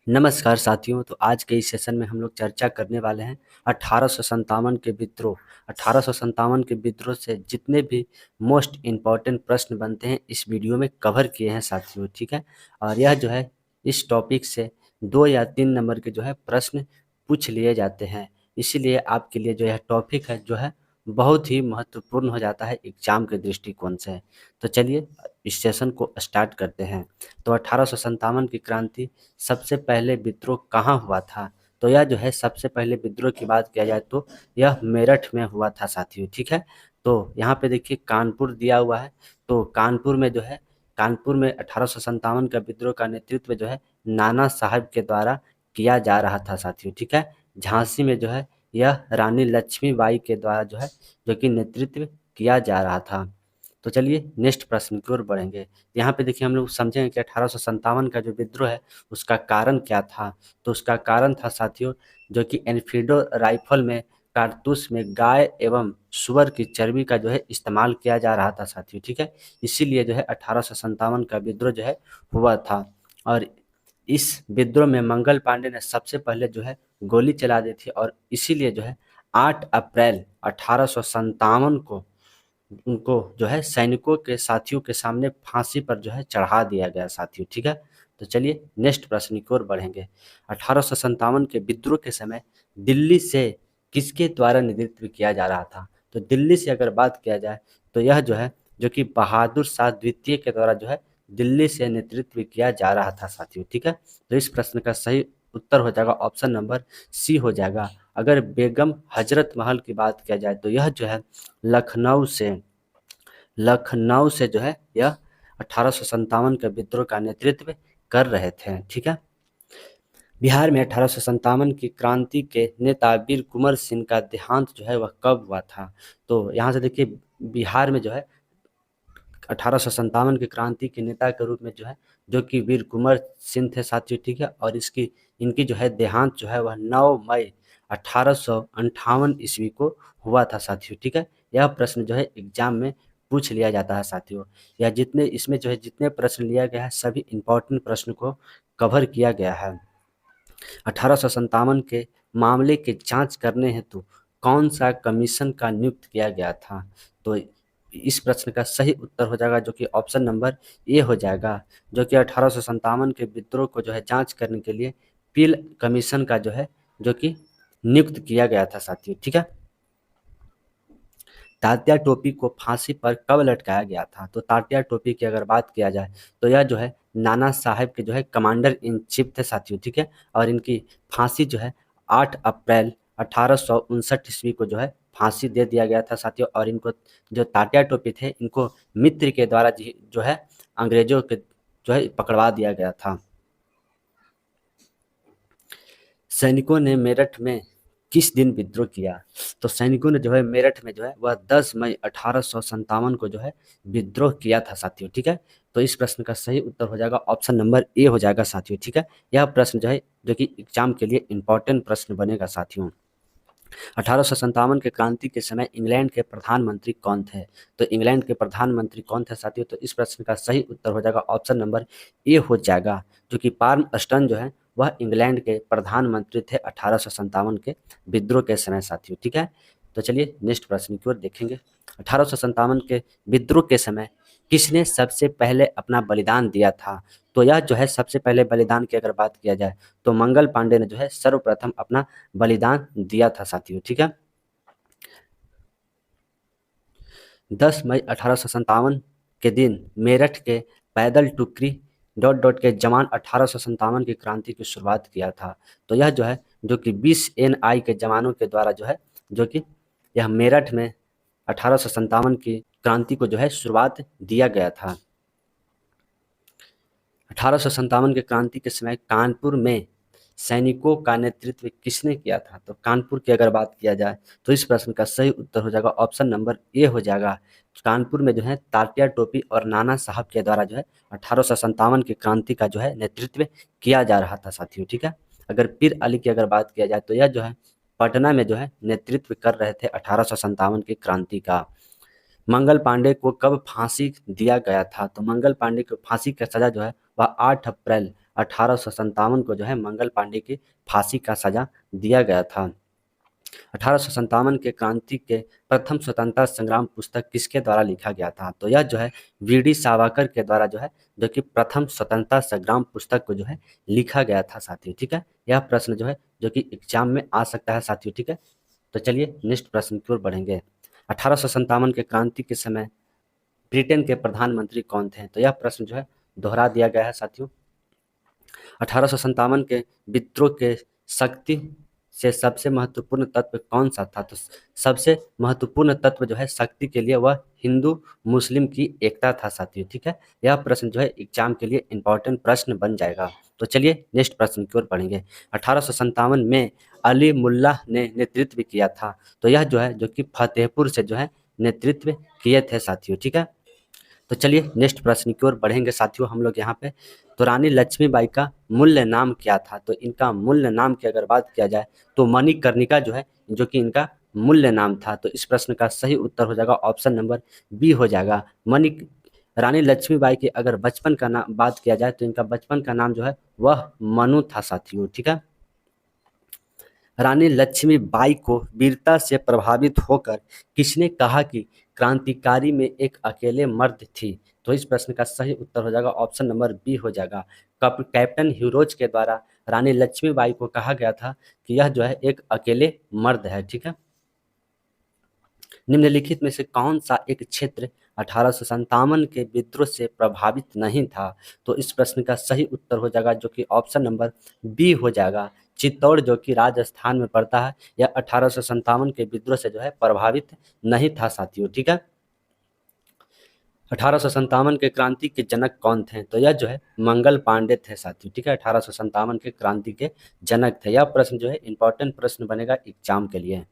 नमस्कार साथियों। तो आज के इस सेशन में हम लोग चर्चा करने वाले हैं 1857 के विद्रोह। 1857 के विद्रोह से जितने भी मोस्ट इम्पॉर्टेंट प्रश्न बनते हैं इस वीडियो में कवर किए हैं साथियों, ठीक है। और यह जो है इस टॉपिक से 2 या 3 नंबर के जो है प्रश्न पूछ लिए जाते हैं। इसीलिए आपके लिए जो यह टॉपिक है जो है बहुत ही महत्वपूर्ण हो जाता है एग्जाम के दृष्टिकोण से। तो चलिए इस सेशन को स्टार्ट करते हैं। तो 1857 की क्रांति सबसे पहले विद्रोह कहाँ हुआ था? तो यह जो है सबसे पहले विद्रोह की बात किया जाए तो यह मेरठ में हुआ था साथियों, ठीक है। तो यहाँ पे देखिए कानपुर दिया हुआ है। तो कानपुर में जो है कानपुर में 1857 का विद्रोह का नेतृत्व जो है नाना साहब के द्वारा किया जा रहा था साथियों, ठीक है। झांसी में जो है यह रानी लक्ष्मीबाई के द्वारा जो है जो कि नेतृत्व किया जा रहा था। तो चलिए नेक्स्ट प्रश्न की ओर बढ़ेंगे। यहाँ पे देखिए हम लोग समझेंगे कि 1857 का जो विद्रोह है उसका कारण क्या था। तो उसका कारण था साथियों जो कि एनफील्डो राइफल में कारतूस में गाय एवं सुअर की चर्बी का जो है इस्तेमाल किया जा रहा था साथियों, ठीक है। इसीलिए जो है 1857 का विद्रोह जो है हुआ था। और इस विद्रोह में मंगल पांडे ने सबसे पहले जो है गोली चला दी थी और इसीलिए जो है 8 अप्रैल 1857 को उनको जो है सैनिकों के साथियों के सामने फांसी पर जो है चढ़ा दिया गया साथियों, ठीक है। तो चलिए नेक्स्ट प्रश्न की ओर बढ़ेंगे। 1857 के विद्रोह के समय दिल्ली से किसके द्वारा नेतृत्व किया जा रहा था? तो दिल्ली से अगर बात किया जाए तो यह जो है जो कि बहादुर शाह द्वितीय के द्वारा जो है दिल्ली से नेतृत्व किया जा रहा था साथियों, ठीक है। तो इस प्रश्न का सही उत्तर हो जाएगा ऑप्शन नंबर सी हो जाएगा। अगर बेगम हजरत महल की बात किया जाए तो यह जो है लखनऊ से लखनऊ से जो है यह 1857 के विद्रोह का नेतृत्व कर रहे थे, ठीक है। बिहार में 1857 की क्रांति के नेता वीर कुंवर सिंह का देहांत जो है वह कब हुआ था? तो यहाँ से देखिए बिहार में जो है 1857 की क्रांति के नेता के रूप में जो है जो कि वीर कुंवर सिंह थे साथियों, ठीक है। और इसकी इनकी जो है देहांत जो है वह 9 मई 1858 ईस्वी को हुआ था साथियों, ठीक है। यह प्रश्न जो है एग्जाम में पूछ लिया जाता है साथियों। यह जितने इसमें जो है जितने प्रश्न लिया गया है सभी इंपॉर्टेंट प्रश्न को कवर किया गया है। 1857 के मामले की जांच करने हेतु कौन सा कमीशन का नियुक्त किया गया था? तो इस प्रश्न का सही उत्तर हो जाएगा जो कि ऑप्शन नंबर ए हो जाएगा, जो कि 1857 के विद्रोह को जो है जांच करने के लिए पील कमीशन का जो है जो कि नियुक्त किया गया था साथियों, ठीक है। तात्या टोपी को फांसी पर कब लटकाया गया था? तो तात्या टोपी की अगर बात किया जाए तो यह जो है नाना साहब के जो है कमांडर इन चीफ थे साथियों, ठीक है। और इनकी फांसी जो है 8 अप्रैल 1859 ईस्वी को जो है फांसी दे दिया गया था साथियों। और इनको जो तात्या टोपी थे इनको मित्र के द्वारा जो है अंग्रेजों के जो है पकड़वा दिया गया था। सैनिकों ने मेरठ में किस दिन विद्रोह किया? तो सैनिकों ने जो है मेरठ में जो है वह 10 मई 1857 को जो है विद्रोह किया था साथियों, ठीक है। तो इस प्रश्न का सही उत्तर हो जाएगा ऑप्शन नंबर ए हो जाएगा साथियों, ठीक है। यह प्रश्न जो है जो कि एग्जाम के लिए इंपॉर्टेंट प्रश्न बनेगा साथियों। 1857 के क्रांति के समय इंग्लैंड के प्रधानमंत्री कौन थे? तो इंग्लैंड के प्रधानमंत्री कौन थे साथियों? तो इस प्रश्न का सही उत्तर हो जाएगा ऑप्शन नंबर ए हो जाएगा, जो कि पाल्मस्टन जो है वह इंग्लैंड के प्रधानमंत्री थे 1857 के विद्रोह के समय साथियों, ठीक है। तो चलिए नेक्स्ट प्रश्न की ओर देखेंगे। 1857 के विद्रोह के समय किसने सबसे पहले अपना बलिदान दिया था? तो यह जो है सबसे पहले बलिदान की अगर बात किया जाए तो मंगल पांडे ने जो है सर्वप्रथम अपना बलिदान दिया था साथियों, ठीक है। 10 मई 1857 के दिन मेरठ के पैदल टुकड़ी डॉट डॉट के जवान 1857 की क्रांति की शुरुआत किया था। तो यह जो है जो कि 20 NI के जवानों के द्वारा जो है जो कि यह मेरठ में 1857 की क्रांति को जो है शुरुआत दिया गया था। 1857 के क्रांति के समय कानपुर में सैनिकों का नेतृत्व किसने किया था? तो कानपुर की अगर बात किया जाए तो इस प्रश्न का सही उत्तर हो जाएगा ऑप्शन नंबर ए हो जाएगा। कानपुर में जो है तात्या टोपी और नाना साहब के द्वारा जो है 1857 की क्रांति का जो है नेतृत्व किया जा रहा था साथियों, ठीक है। अगर पीर अली की अगर बात किया जाए तो यह जो है पटना में जो है नेतृत्व कर रहे थे 1857 की क्रांति का। मंगल पांडे को कब फांसी दिया गया था? तो मंगल पांडे को फांसी का सजा जो है वह 8 अप्रैल 1857 को जो है मंगल पांडे की फांसी का सजा दिया गया था। 1857 के क्रांति के प्रथम स्वतंत्रता संग्राम पुस्तक किसके द्वारा लिखा गया था? तो यह जो है वीडी सावरकर के द्वारा जो है जो कि प्रथम स्वतंत्रता संग्राम पुस्तक को जो है लिखा गया था साथियों। ठीक है, यह प्रश्न जो है जो कि एग्जाम में आ सकता है साथियों। ठीक है, तो चलिए नेक्स्ट प्रश्न की ओर बढ़ेंगे। 1857 के क्रांति के समय ब्रिटेन के प्रधानमंत्री कौन थे? तो यह प्रश्न जो है दोहरा दिया गया है साथियों। 1857 के विद्रोह के शक्ति से सबसे महत्वपूर्ण तत्व कौन सा था? तो सबसे महत्वपूर्ण तत्व जो है शक्ति के लिए वह हिंदू मुस्लिम की एकता था साथियों। ठीक है, यह प्रश्न जो है एग्जाम के लिए इंपॉर्टेंट प्रश्न बन जाएगा। तो चलिए नेक्स्ट प्रश्न की ओर पढ़ेंगे। 1857 में अली मुल्ला ने नेतृत्व किया था। तो यह जो है जो कि फतेहपुर से जो है नेतृत्व किए थे साथियों। ठीक है, तो चलिए नेक्स्ट प्रश्न की ओर बढ़ेंगे साथियों हम लोग यहाँ पे। तो रानी लक्ष्मीबाई का मूल्य नाम क्या था? तो इनका मूल्य नाम की अगर बात किया जाए तो मणिकर्णिका जो है जो कि इनका मूल्य नाम था। तो इस प्रश्न का सही उत्तर हो जाएगा ऑप्शन नंबर बी हो जाएगा मणि। रानी लक्ष्मीबाई की अगर बचपन का नाम बात किया जाए तो इनका बचपन का नाम जो है वह मनु था साथियों। ठीक है, रानी लक्ष्मीबाई को वीरता से प्रभावित होकर किसने कहा कि क्रांतिकारी में एक अकेले मर्द थी? तो इस प्रश्न का सही उत्तर हो जाएगा ऑप्शन नंबर बी हो जाएगा। कैप्टन ह्यूरोज के द्वारा रानी लक्ष्मीबाई को कहा गया था कि यह जो है एक अकेले मर्द है। ठीक है, निम्नलिखित में से कौन सा एक क्षेत्र 1857 के विद्रोह से प्रभावित नहीं था? तो इस प्रश्न का सही उत्तर हो जाएगा जो कि ऑप्शन नंबर बी हो जाएगा चित्तौड़, जो कि राजस्थान में पड़ता है। यह 1857 के विद्रोह से जो है प्रभावित नहीं था साथियों। ठीक है, 1857 के क्रांति के जनक कौन थे? तो यह जो है मंगल पांडे थे साथियों। ठीक है, 1857 के क्रांति के जनक थे। यह प्रश्न जो है इंपॉर्टेंट प्रश्न बनेगा एग्जाम के लिए।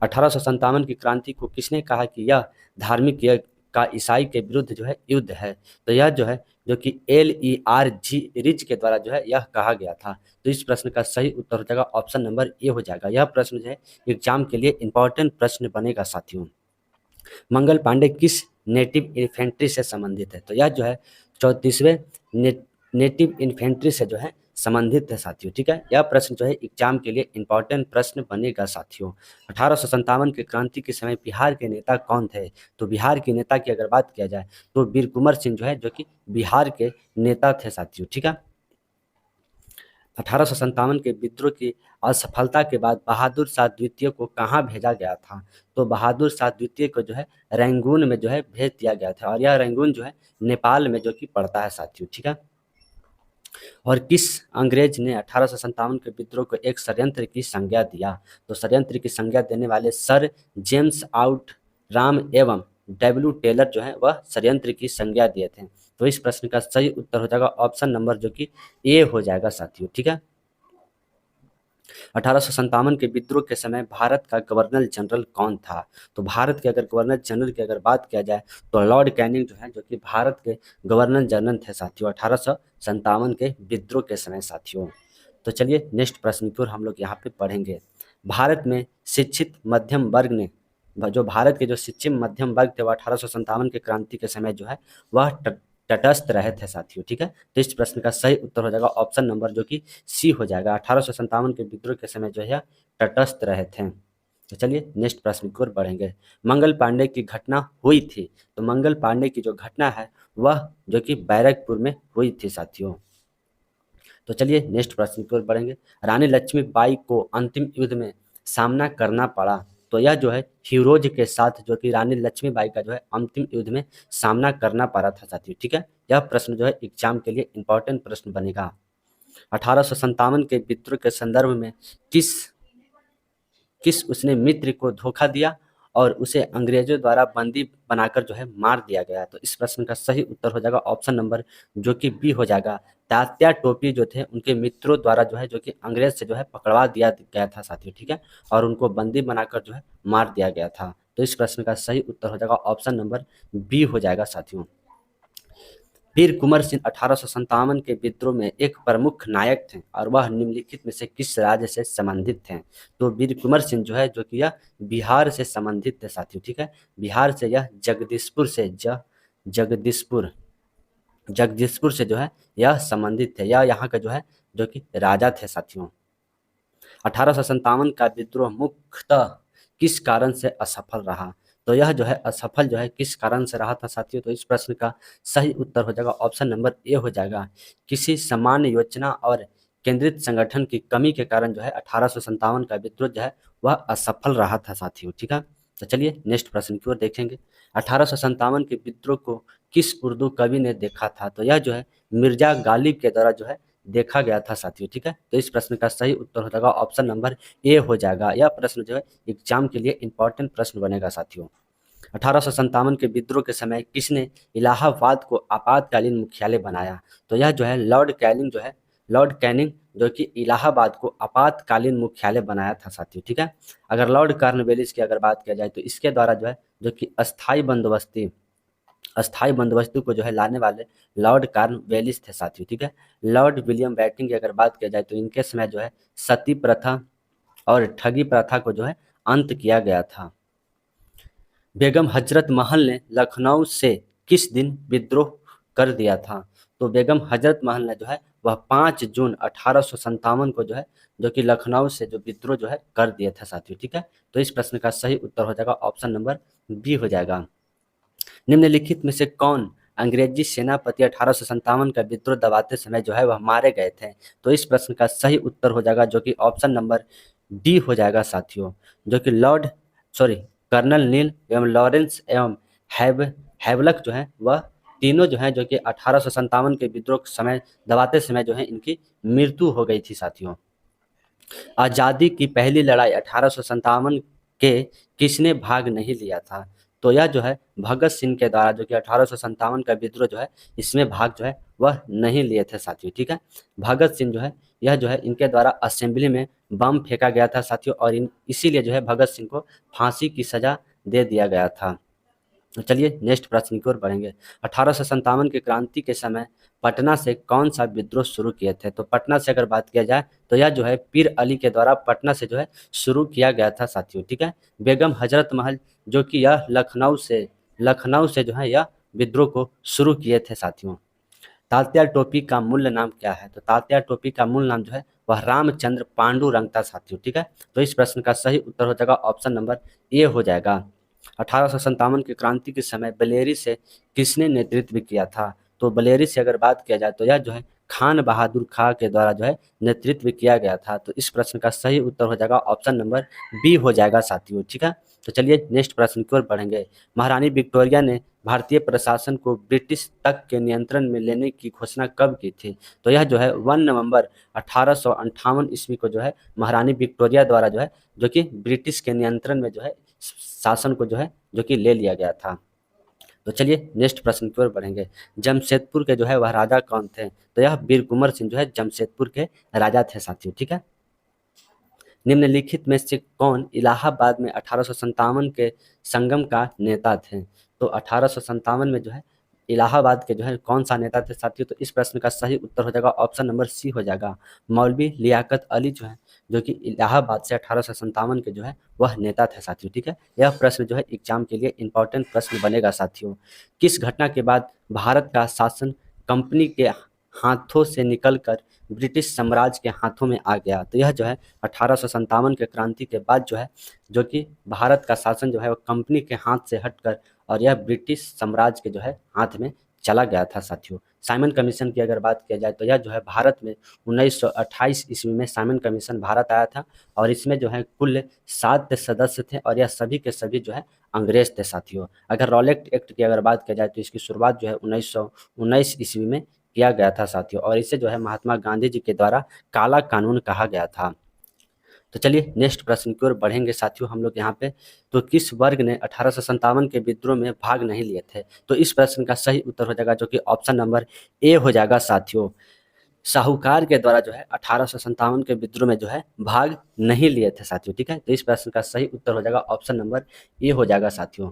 1857 की क्रांति को किसने कहा कि यह धार्मिक का ईसाई के विरुद्ध जो है युद्ध है? तो यह जो है जो कि LERG रिज के द्वारा जो है यह कहा गया था। तो इस प्रश्न का सही उत्तर हो जाएगा ऑप्शन नंबर ए हो जाएगा। यह प्रश्न जो है एग्जाम के लिए इंपॉर्टेंट प्रश्न बनेगा साथियों। मंगल पांडे किस नेटिव इन्फेंट्री से संबंधित है? तो यह जो है 34वें नेटिव इन्फेंट्री से जो है संबंधित है साथियों। ठीक है, यह प्रश्न जो है एग्जाम के लिए इंपॉर्टेंट प्रश्न बनेगा साथियों। 1857 के क्रांति के समय बिहार के नेता कौन थे? तो बिहार के नेता की अगर बात किया जाए तो वीर कुंवर सिंह जो है जो कि बिहार के नेता थे साथियों। ठीक है, 1857 के विद्रोह की असफलता के बाद बहादुर शाह द्वितीय को कहाँ भेजा गया था? तो बहादुर शाह द्वितीय को जो है रंगून में जो है भेज दिया गया था, और यह रंगून जो है नेपाल में जो कि पड़ता है साथियों। ठीक है, और किस अंग्रेज ने 1857 के विद्रोह को एक षड्यंत्र की संज्ञा दिया? तो षड्यंत्र की संज्ञा देने वाले सर जेम्स आउट राम एवं डब्ल्यू टेलर जो है वह षड्यंत्र की संज्ञा दिए थे। तो इस प्रश्न का सही उत्तर हो जाएगा ऑप्शन नंबर जो कि ए हो जाएगा साथियों। ठीक है, 1857 के विद्रोह के समय भारत का गवर्नर जनरल कौन था? तो भारत के अगर गवर्नर जनरल की अगर बात किया जाए तो लॉर्ड कैनिंग जो है जो कि भारत के गवर्नर जनरल थे साथियों 1857 के विद्रोह के समय साथियों। तो चलिए नेक्स्ट प्रश्न की ओर हम लोग यहाँ पे पढ़ेंगे। भारत में शिक्षित मध्यम वर्ग ने जो भारत के जो शिक्षित मध्यम वर्ग थे वह 1857 के क्रांति के समय जो है वह तटस्थ रहे थे साथियों। ठीक है, तो इस प्रश्न का सही उत्तर हो जाएगा ऑप्शन नंबर जो कि सी हो जाएगा। 1857 के विद्रोह के समय जो है तटस्थ रहे थे। तो चलिए नेक्स्ट प्रश्न की ओर बढ़ेंगे। मंगल पांडे की घटना हुई थी। तो मंगल पांडे की जो घटना है वह जो कि बैरकपुर में हुई थी साथियों। तो चलिए नेक्स्ट प्रश्न की ओर बढ़ेंगे। रानी लक्ष्मीबाई को अंतिम युद्ध में सामना करना पड़ा। तो यह जो है हीरोज के साथ जो कि रानी लक्ष्मीबाई का जो है अंतिम युद्ध में सामना करना पड़ा था साथियों। ठीक है, यह प्रश्न जो है एग्जाम के लिए इंपॉर्टेंट प्रश्न बनेगा। 1857 के विद्रोह के संदर्भ में किस किस उसने मित्र को धोखा दिया और उसे अंग्रेजों द्वारा बंदी बनाकर जो है मार दिया गया? तो इस प्रश्न का सही उत्तर हो जाएगा ऑप्शन नंबर जो कि बी हो जाएगा। तात्या टोपी जो थे उनके मित्रों द्वारा जो है जो कि अंग्रेज से जो है पकड़वा दिया गया था साथियों। ठीक है, और उनको बंदी बनाकर जो है मार दिया गया था। तो इस प्रश्न का सही उत्तर हो जाएगा ऑप्शन नंबर बी हो जाएगा साथियों। वीर कुंवर सिंह 1857 के विद्रोह में एक प्रमुख नायक थे और वह निम्नलिखित में से किस राज्य से संबंधित थे? तो वीर कुंवर सिंह जो है जो कि यह बिहार से संबंधित थे साथियों। ठीक है, बिहार से यह जगदीशपुर जगदीशपुर से जो है यह संबंधित थे, यह यहाँ का जो है जो कि राजा थे साथियों। 1857 का विद्रोह मुख्यतः किस कारण से असफल रहा? तो यह जो है असफल जो है किस कारण से रहा था साथियों? तो इस प्रश्न का सही उत्तर हो जाएगा ऑप्शन नंबर ए हो जाएगा। किसी सामान्य योजना और केंद्रित संगठन की कमी के कारण जो है 1857 का विद्रोह जो है वह असफल रहा था साथियों। ठीक है, तो चलिए नेक्स्ट प्रश्न की ओर देखेंगे। 1857 के विद्रोह को किस उर्दू कवि ने देखा था? तो यह जो है मिर्जा गालिब के द्वारा जो है देखा गया था साथियों। ठीक है, तो इस प्रश्न का सही उत्तर हो जाएगा ऑप्शन नंबर ए हो जाएगा। यह प्रश्न जो है एग्जाम के लिए इंपॉर्टेंट प्रश्न बनेगा साथियों। 1857 के विद्रोह के समय किसने इलाहाबाद को आपातकालीन मुख्यालय बनाया? तो यह जो है लॉर्ड कैनिंग जो है, लॉर्ड कैनिंग जो कि इलाहाबाद को आपातकालीन मुख्यालय बनाया था साथियों। ठीक है, अगर लॉर्ड कॉर्नवालिस की अगर बात किया जाए तो इसके द्वारा जो है जो कि अस्थाई बंदोबस्ती को जो है लाने वाले लॉर्ड कॉर्नवालिस थे साथियों। ठीक है, लॉर्ड विलियम बेंटिंक की अगर बात किया जाए तो इनके समय जो है सती प्रथा और ठगी प्रथा को जो है अंत किया गया था। बेगम हजरत महल ने लखनऊ से किस दिन विद्रोह कर दिया था? तो बेगम हजरत महल ने जो है वह 5 जून 1857 को जो है जो कि लखनऊ से जो विद्रोह जो है कर दिया था साथियों। ठीक है, तो इस प्रश्न का सही उत्तर हो जाएगा ऑप्शन नंबर बी हो जाएगा। निम्नलिखित में से कौन अंग्रेजी सेनापति 1857 का विद्रोह दबाते समय जो है वह मारे गए थे? तो इस प्रश्न का सही उत्तर हो जाएगा जो कि ऑप्शन नंबर डी हो जाएगा साथियों, जो कि कर्नल नील एवं लॉरेंस एवं हैवलक जो है वह तीनों जो है जो कि 1857 के विद्रोह समय दबाते समय जो है इनकी मृत्यु हो गई थी साथियों। आज़ादी की पहली लड़ाई 1857 के किसने भाग नहीं लिया था? तो यह जो है भगत सिंह के द्वारा जो कि 1857 का विद्रोह जो है इसमें भाग जो है वह नहीं लिए थे साथियों। ठीक है, भगत सिंह जो है यह जो है इनके द्वारा असेंबली में बम फेंका गया था साथियों और इसीलिए जो है भगत सिंह को फांसी की सजा दे दिया गया था। तो चलिए नेक्स्ट प्रश्न की ओर बढ़ेंगे। 1857 की क्रांति के समय पटना से कौन सा विद्रोह शुरू किए थे? तो पटना से अगर बात किया जाए तो यह जो है पीर अली के द्वारा पटना से जो है शुरू किया गया था साथियों। ठीक है, बेगम हजरत महल जो कि यह लखनऊ से जो है यह विद्रोह को शुरू किए थे साथियों। तात्या टोपी का मूल नाम क्या है? तो तात्या टोपी का मूल नाम जो है वह रामचंद्र पांडुरंग था साथियों। ठीक है, तो इस प्रश्न का सही उत्तर हो जाएगा ऑप्शन नंबर ए हो जाएगा। 1857 की क्रांति के समय बलेरी से किसने नेतृत्व किया था? तो बलेरी से अगर बात किया जाए तो यह जो है खान बहादुर खां के द्वारा जो है नेतृत्व किया गया था। तो इस प्रश्न का सही उत्तर हो जाएगा ऑप्शन नंबर बी हो जाएगा साथियों। ठीक है, तो चलिए नेक्स्ट प्रश्न की ओर बढ़ेंगे। महारानी विक्टोरिया ने भारतीय प्रशासन को ब्रिटिश तक के नियंत्रण में लेने की घोषणा कब की थी? तो यह जो है 1 नवंबर 1858 ईस्वी को जो है महारानी विक्टोरिया द्वारा जो है जो कि ब्रिटिश के नियंत्रण में जो है शासन को जो है जो कि ले लिया गया था। तो चलिए नेक्स्ट प्रश्न की ओर बढ़ेंगे। जमशेदपुर के जो है वह राजा कौन थे? तो यह वीर कुंवर सिंह जो है जमशेदपुर के राजा थे साथियों। ठीक है, निम्नलिखित में से कौन इलाहाबाद में 1857 के संगम का नेता थे? तो 1857 में जो है इलाहाबाद के जो है कौन सा नेता थे साथियों? तो इस प्रश्न का सही उत्तर हो जाएगा ऑप्शन नंबर सी हो जाएगा। मौलवी लियाकत अली जो है जो कि इलाहाबाद से 1857 के जो है वह नेता थे साथियों। ठीक है, यह प्रश्न जो है एग्जाम के लिए इंपॉर्टेंट प्रश्न बनेगा साथियों। किस घटना के बाद भारत का शासन कंपनी के हाथों से निकलकर ब्रिटिश साम्राज्य के हाथों में आ गया? तो यह जो है 1857 के क्रांति के बाद जो है जो कि भारत का शासन जो है वो कंपनी के हाथ से हटकर और यह ब्रिटिश साम्राज्य के जो है हाथ में चला गया था साथियों। साइमन कमीशन की अगर बात किया जाए तो यह जो है भारत में 1928 ईस्वी में साइमन कमीशन भारत आया था और इसमें जो है कुल 7 सदस्य थे और यह सभी के सभी जो है अंग्रेज थे साथियों। अगर रॉलेट एक्ट की अगर बात किया जाए तो इसकी शुरुआत जो है 1919 ईस्वी में किया गया था साथियों और इसे जो है महात्मा गांधी जी के द्वारा काला कानून कहा गया था। तो चलिए नेक्स्ट प्रश्न की ओर बढ़ेंगे साथियों हम लोग यहाँ पे। तो किस वर्ग ने 1857 के विद्रोह में भाग नहीं लिए थे? तो इस प्रश्न का सही उत्तर हो जाएगा जो कि ऑप्शन नंबर ए हो जाएगा साथियों। साहूकार के द्वारा जो है 1857 के विद्रोह में जो है भाग नहीं लिए थे साथियों। ठीक है, तो इस प्रश्न का सही उत्तर हो जाएगा ऑप्शन नंबर ए हो जाएगा साथियों।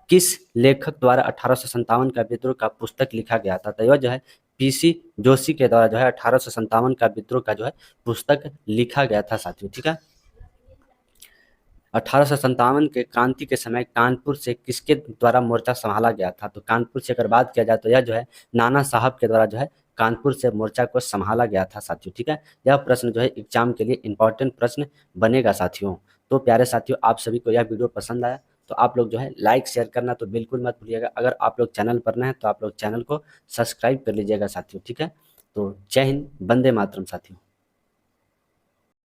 किस लेखक द्वारा 1857 का विद्रोह का पुस्तक लिखा गया था? तो यह जो है पीसी जोशी के द्वारा जो है 1857 का विद्रोह का जो है पुस्तक लिखा गया था साथियों। ठीक है, 1857 के क्रांति के समय कानपुर से किसके द्वारा मोर्चा संभाला गया था? तो कानपुर से अगर बात किया जाए तो यह जो है नाना साहब के द्वारा जो है कानपुर से मोर्चा को संभाला गया था साथियों, ठीक है। यह प्रश्न जो है एग्जाम के लिए इंपॉर्टेंट प्रश्न बनेगा साथियों। तो प्यारे साथियों, आप सभी को यह वीडियो पसंद आया तो आप लोग जो है लाइक शेयर करना तो बिल्कुल मत भूलिएगा। अगर आप लोग चैनल पर नए हैं तो आप लोग चैनल को सब्सक्राइब कर लीजिएगा साथियों, ठीक है। तो जय हिंद, वंदे मातरम साथियों।